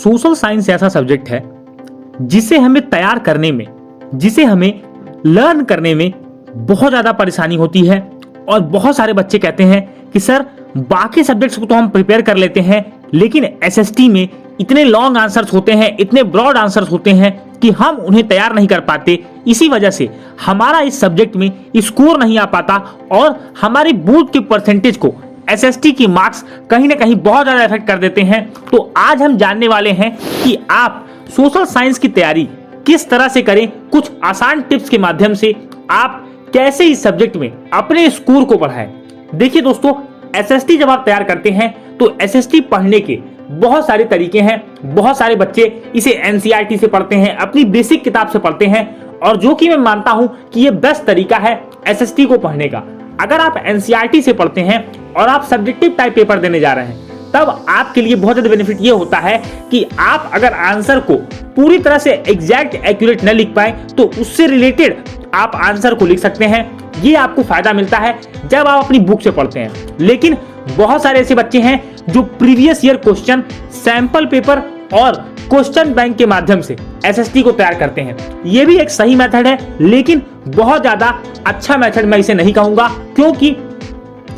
Social science ऐसा subject है जिसे हमें तैयार करने में, जिसे हमें लर्न करने में बहुत ज़्यादा परेशानी होती है। और बहुत सारे बच्चे कहते हैं कि सर बाकी सब्जेक्ट्स को तो हम प्रिपेयर कर लेते हैं, लेकिन एसएसटी में इतने लॉन्ग आंसर्स होते हैं, इतने ब्रॉड आंसर्स होते हैं कि हम उन्हें तैयार नहीं कर पाते। इसी वजह से हमारा इस सब्जेक्ट में स्कोर नहीं आ पाता और हमारी बोर्ड के परसेंटेज को एसएसटी की मार्क्स कहीं ना कहीं बहुत ज़्यादा इफेक्ट कर देते हैं। तो आज हम जानने वाले हैं कि आप सोशल साइंस की तैयारी किस तरह से करें, कुछ आसान टिप्स के माध्यम से आप कैसे इस सब्जेक्ट में अपने स्कोर को बढ़ाएं। देखिए दोस्तों, एसएसटी जब आप तैयार करते हैं तो एसएसटी पढ़ने के बहुत सारे तरीके हैं। बहुत सारे बच्चे इसे एनसीईआरटी से पढ़ते हैं, अपनी बेसिक किताब से पढ़ते हैं, और जो कि मैं मानता हूं कि ये बेस्ट तरीका है एसएसटी को पढ़ने का। अगर आप एनसीईआरटी से पढ़ते हैं और आप सब्जेक्टिव टाइप पेपर देने जा रहे हैं, तब आपके लिए बहुत ज्यादा बेनिफिट ये होता है कि आप अगर आंसर को पूरी तरह से एग्जैक्ट एक्यूरेट न लिख पाए तो उससे रिलेटेड आप आंसर को लिख सकते हैं। ये आपको फायदा मिलता है जब आप अपनी बुक से पढ़ते हैं। लेकिन बहुत सारे ऐसे बच्चे हैं जो previous year question, sample paper और क्वेश्चन बैंक के माध्यम से एसएसटी को तैयार करते हैं। ये भी एक सही मेथड है, लेकिन बहुत ज्यादा अच्छा मेथड मैं इसे नहीं कहूंगा, क्योंकि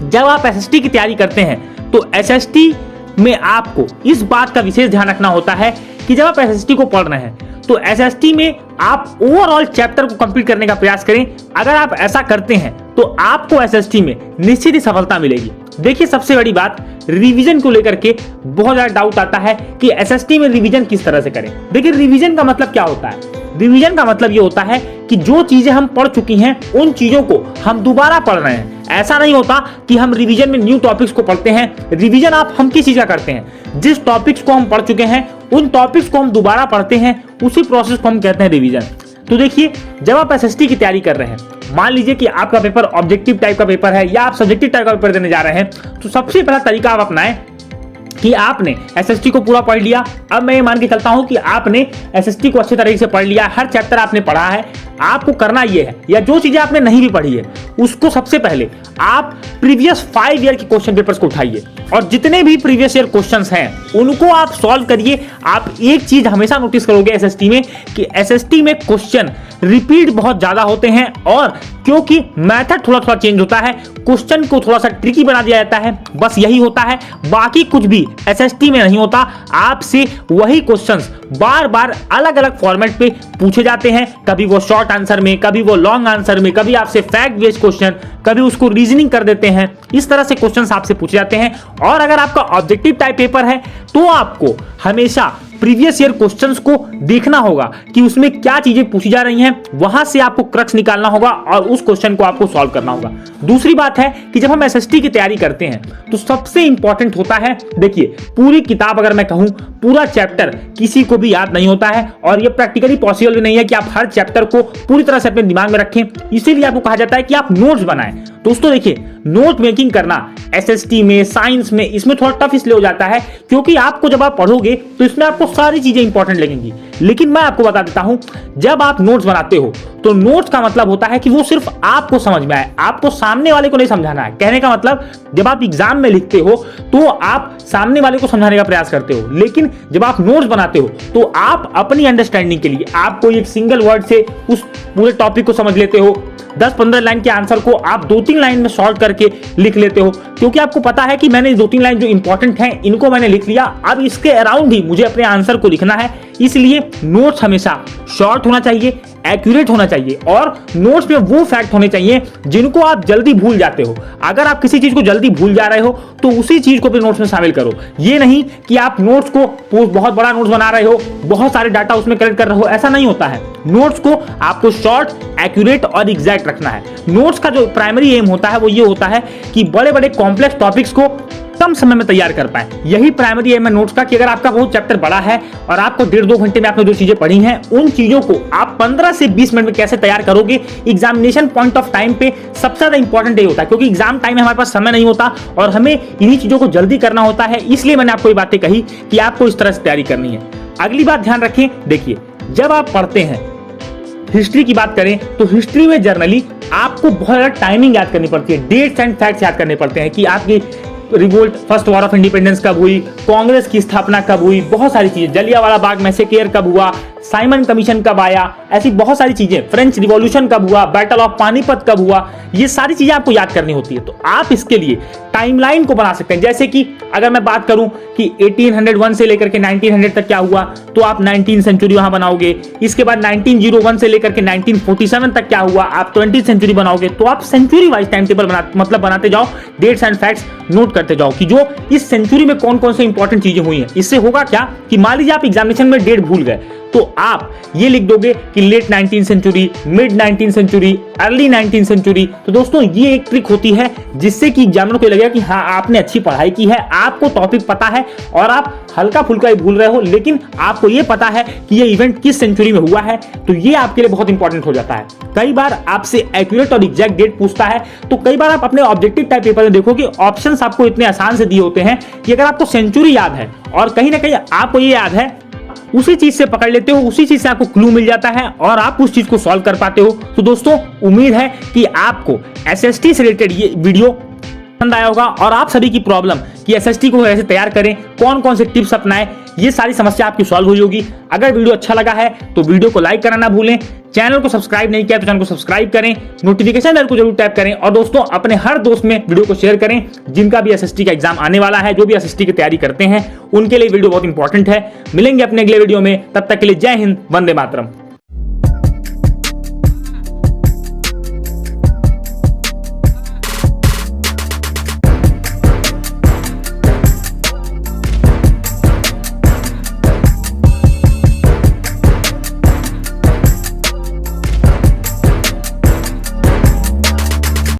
जब आप एसएसटी की तैयारी करते हैं तो एसएसटी में आपको इस बात का विशेष ध्यान रखना होता है कि जब आप एसएसटी को पढ़ रहे हैं तो एसएसटी में आप ओवरऑल चैप्टर को कंप्लीट करने का प्रयास करें। अगर आप ऐसा करते हैं तो आपको एसएसटी में निश्चित ही सफलता मिलेगी। देखिए, सबसे बड़ी बात रिवीजन को लेकर के बहुत ज्यादा डाउट आता है कि एसएसटी में रिवीजन किस तरह से करें। देखिए, रिवीजन का मतलब क्या होता है? रिवीजन का मतलब ये होता है कि जो चीजें हम पढ़ चुकी हैं उन चीजों को हम दोबारा पढ़ रहे हैं। ऐसा नहीं होता कि हम रिवीजन में न्यू टॉपिक्स को पढ़ते हैं। रिवीजन हम किस चीज का करते हैं? जिस टॉपिक्स को हम पढ़ चुके हैं उन टॉपिक्स को हम दोबारा पढ़ते हैं, उसी प्रोसेस को हम कहते हैं रिवीजन। तो देखिए, जब आप एसएसटी की तैयारी कर रहे हैं, मान लीजिए कि आपका पेपर ऑब्जेक्टिव टाइप का पेपर है या आप सब्जेक्टिव टाइप का पेपर देने जा रहे हैं, तो सबसे पहला तरीका आप अपनाएं कि आपने एसएसटी को पूरा पढ़ लिया। अब मैं ये मान के चलता हूं कि आपने एसएसटी को अच्छे तरीके से पढ़ लिया, हर चैप्टर आपने पढ़ा है। आपको करना ये है, या जो चीजें आपने नहीं भी पढ़ी है उसको सबसे पहले आप प्रीवियस 5 ईयर के क्वेश्चन पेपर्स को उठाइए और जितने भी प्रीवियस ईयर क्वेश्चंस हैं उनको आप सॉल्व करिए। आप एक चीज हमेशा नोटिस करोगे एसएसटी में कि एसएसटी में क्वेश्चन रिपीट बहुत ज्यादा होते हैं, और क्योंकि मेथड थोड़ा थोड़ा चेंज होता है, क्वेश्चन को थोड़ा सा ट्रिकी बना दिया जाता है। बस यही होता है, बाकी कुछ भी एसएसटी में नहीं होता। आपसे वही क्वेश्चंस बार बार अलग अलग फॉर्मेट पे पूछे जाते हैं, कभी वो शॉर्ट आंसर में, कभी वो लॉन्ग आंसर में, कभी आपसे फैक्ट बेस्ड क्वेश्चन, कभी उसको रीजनिंग कर देते हैं। इस तरह से क्वेश्चंस आपसे पूछे जाते हैं। और अगर आपका ऑब्जेक्टिव टाइप पेपर है तो आपको हमेशा प्रीवियस ईयर क्वेश्चंस को देखना होगा कि उसमें क्या चीजें पूछी जा रही हैं, वहां से आपको क्रक्स निकालना होगा और उस क्वेश्चन को आपको सॉल्व करना होगा। दूसरी बात है कि जब हम एसएसटी की तैयारी करते हैं तो सबसे इंपॉर्टेंट होता है, देखिए, पूरी किताब अगर मैं कहूं, पूरा चैप्टर किसी को भी याद नहीं होता है और ये प्रैक्टिकली पॉसिबल भी नहीं है कि आप हर चैप्टर को पूरी तरह से अपने दिमाग में रखें। इसीलिए आपको कहा जाता है कि आप नोट्स बनाएं। दोस्तों देखिए, नोट मेकिंग करना एसएसटी में, साइंस में, इसमें थोड़ा टफ इसलिए हो जाता है क्योंकि आपको जब आप पढ़ोगे तो इसमें आपको सारी चीजें इंपॉर्टेंट लगेंगी। लेकिन मैं आपको बता देता हूं, जब आप नोट्स बनाते हो तो नोट्स का मतलब होता है कि वो सिर्फ आपको समझ में आए, आपको सामने वाले को नहीं समझाना है। कहने का मतलब, जब आप एग्जाम में लिखते हो तो आप सामने वाले को समझाने का प्रयास करते हो, लेकिन जब आप नोट्स बनाते हो तो आप अपनी अंडरस्टैंडिंग के लिए आप कोई एक सिंगल वर्ड से उस पूरे टॉपिक को समझ लेते हो। 10-15 लाइन के आंसर को आप 2-3 लाइन में शॉर्ट करके लिख लेते हो, क्योंकि आपको पता है कि मैंने 2-3 लाइन जो इंपॉर्टेंट हैं इनको मैंने लिख लिया, अब इसके अराउंड ही मुझे अपने आंसर को लिखना है। इसलिए नोट्स हमेशा शॉर्ट होना चाहिए, एक्यूरेट होना चाहिए, और नोट्स में वो फैक्ट होने चाहिए जिनको आप जल्दी भूल जाते हो। अगर आप किसी चीज को जल्दी भूल जा रहे हो तो उसी चीज को अपने नोट्स में शामिल करो। ये नहीं कि आप नोट्स को बहुत बड़ा नोट्स बना रहे हो, बहुत सारे डाटा उसमें कलेक्ट कर रहे हो, ऐसा नहीं होता है। नोट्स को आपको शॉर्ट, एक्यूरेट और एग्जैक्ट रखना है। नोट्स का जो प्राइमरी एम होता है वो ये होता है कि बड़े बड़े कॉम्प्लेक्स टॉपिक्स को कम समय में तैयार कर पाए। यही प्राइमरी एम है नोट्स का, कि अगर आपका बहुत चैप्टर बड़ा है और आपको 1.5-2 घंटे में आपने जो चीजें पढ़ी हैं उन चीजों को आप 15 से 20 मिनट में कैसे तैयार करोगे। एग्जामिनेशन पॉइंट ऑफ टाइम पे सबसे ज्यादा इंपॉर्टेंट ये होता है, क्योंकि एग्जाम टाइम में हमारे पास समय नहीं होता और हमें इन्हीं चीजों को जल्दी करना होता है। इसलिए मैंने आपको ये बातें कही कि आपको इस तरह से तैयारी करनी है। अगली बात ध्यान रखें, देखिए, जब आप पढ़ते हैं, हिस्ट्री की बात करें तो हिस्ट्री में जनरली आपको बहुत ज्यादा टाइमिंग याद करनी पड़ती है, डेट्स एंड फैक्ट्स याद करने पड़ते हैं कि आपकी revolt, first war of independence कब हुई, कांग्रेस की स्थापना कब हुई, बहुत सारी चीजें, जलियांवाला बाग मैसेकेयर कब हुआ, साइमन कमीशन कब आया, ऐसी बहुत सारी चीजें, फ्रेंच रिवॉल्यूशन कब हुआ, बैटल ऑफ पानीपत कब हुआ, ये सारी चीजें आपको याद करनी होती है। तो आप इसके लिए टाइमलाइन को बना सकते हैं। जैसे कि अगर मैं बात करूं कि 1801 से लेकर के 1900 तक क्या हुआ, तो आप 19th सेंचुरी वहां बनाओगे। इसके बाद 1901 से लेकर के 1947 तक क्या हुआ, आप 20th सेंचुरी बनाओगे। तो आप सेंचुरी वाइज टाइम टेबल बनाते जाओ, डेट्स एंड फैक्ट्स नोट करते जाओ कि जो इस सेंचुरी में कौन कौन से इंपॉर्टेंट चीजें हुई हैं। इससे होगा क्या कि मान लीजिए आप एग्जामिनेशन में डेट भूल गए, तो आप ये लिख दोगे कि late 19th century, mid 19th century, early 19th century. तो दोस्तों ये एक ट्रिक होती है जिससे कि एग्जामिनर को लगेगा कि हाँ आपने अच्छी पढ़ाई की है, आपको टॉपिक पता है और आप हल्का फुल्का ही भूल रहे हो, लेकिन आपको ये पता है कि ये इवेंट किस सेंचुरी में हुआ है। तो ये आपके लिए बहुत इंपॉर्टेंट हो जाता है। कई बार आपसे एक्यूरेट और एग्जैक्ट डेट पूछता है, तो कई बार आप अपने ऑब्जेक्टिव टाइप पेपर में देखो कि ऑप्शंस आपको इतने आसान से दिए होते हैं कि अगर आपको सेंचुरी याद है और कहीं ना कहीं आपको ये याद है, उसी चीज से पकड़ लेते हो, उसी चीज से आपको क्लू मिल जाता है और आप उस चीज को सॉल्व कर पाते हो। तो दोस्तों उम्मीद है कि आपको एसएसटी से रिलेटेड ये वीडियो पसंद आया होगा और आप सभी की प्रॉब्लम कि एसएसटी को कैसे तैयार करें, कौन कौन से टिप्स अपनाएं, ये सारी समस्या आपकी सॉल्व हुई होगी। अगर वीडियो अच्छा लगा है तो वीडियो को लाइक करना ना भूलें, चैनल को सब्सक्राइब नहीं किया तो चैनल को सब्सक्राइब करें, नोटिफिकेशन बेल को जरूर टैप करें और दोस्तों अपने हर दोस्त में वीडियो को शेयर करें जिनका भी एसएसटी का एग्जाम आने वाला है, जो भी एसएसटी की तैयारी करते हैं उनके लिए वीडियो बहुत इंपॉर्टेंट है। मिलेंगे अपने अगले वीडियो में, तब तक के लिए जय हिंद, वंदे मातरम।